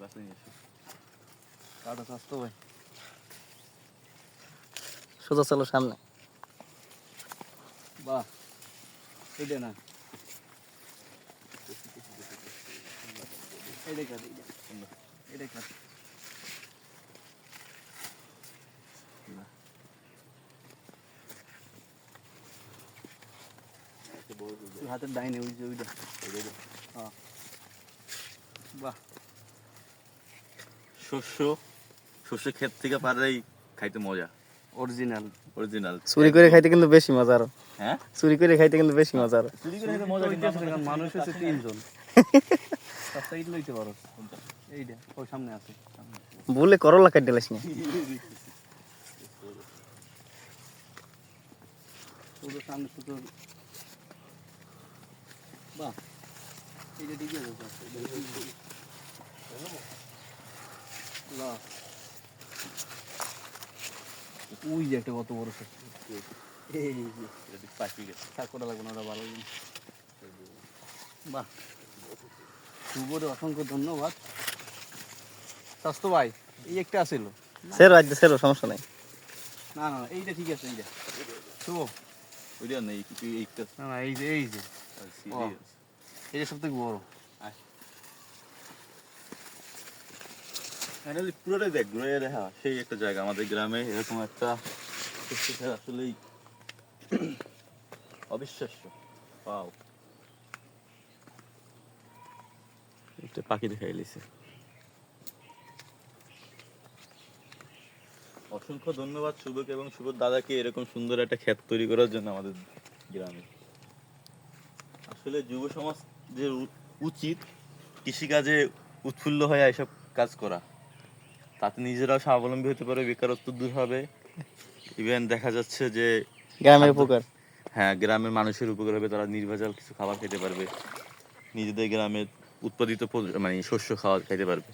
কাছে নিয়ে এসো। কাটা স্বাস্থ্য ভাই সোজা চলো সামনে। বাহ এটা না এটাই কাট এটাই কাট হাতের ডাইনে ওই যে ওইটা হ্যাঁ বাহ শস্য ক্ষেত থেকে পারলেই খাইতে মজা, অরিজিনাল অরিজিনাল। চুরি করে খাইতে কিন্তু বেশি মজা আরো। হ্যাঁ চুরি করে খাইতে কিন্তু বেশি মজা আরো। চুরি করে খাইতে মজা, কিন্তু আমাদের মানুষ আছে 3 জন সবটা ইট লইতে পারো এইটা ওই সামনে আছে বলে করলা কাটতে লাস না। পুরো সামনে শুধু বাহ এইটা ঠিক আছে ওই যে একটা কত বড় এই যে পাখি গেছে। ঠাকুরা লাগবে না ওটা ভালো জিনিস বাহ শুভরে অসংখ্য ধন্যবাদ স্বাস্থ্য ভাই এই একটা আছিল সেরো আজ সেরো সমস্যা নাই। না না এইটা ঠিক আছে এইটা শুভ ওইটা নেই কিছু, এইটা না না এই যে সিরিয়াস। এইটা সব থেকে বড় ফাইনালি পুরোটাই দেখ, ঘুরে দেখা সেই একটা জায়গা আমাদের গ্রামে এরকম একটা শস্য ক্ষেত, আসলেই অবিশ্বাস্য। পাও একটা পাখি দেখাই লিছে। অসংখ্য ধন্যবাদ শুভকে এবং শুভ দাদাকে এরকম সুন্দর একটা ক্ষেত তৈরি করার জন্য আমাদের গ্রামে। আসলে যুব সমাজ যে উচিত কৃষিকাজে উৎফুল্ল হয়ে এসব কাজ করা, তাতে নিজেরাও স্বাবলম্বী হতে পারে, বেকারত্ব দূর হবে, ইভেন দেখা যাচ্ছে যে গ্রামের উপকার। হ্যাঁ গ্রামের মানুষের উপকার হবে, তারা নির্ভেজাল কিছু খাবার খেতে পারবে, নিজেদের গ্রামের উৎপাদিত মানে শস্য খাওয়া খাইতে পারবে।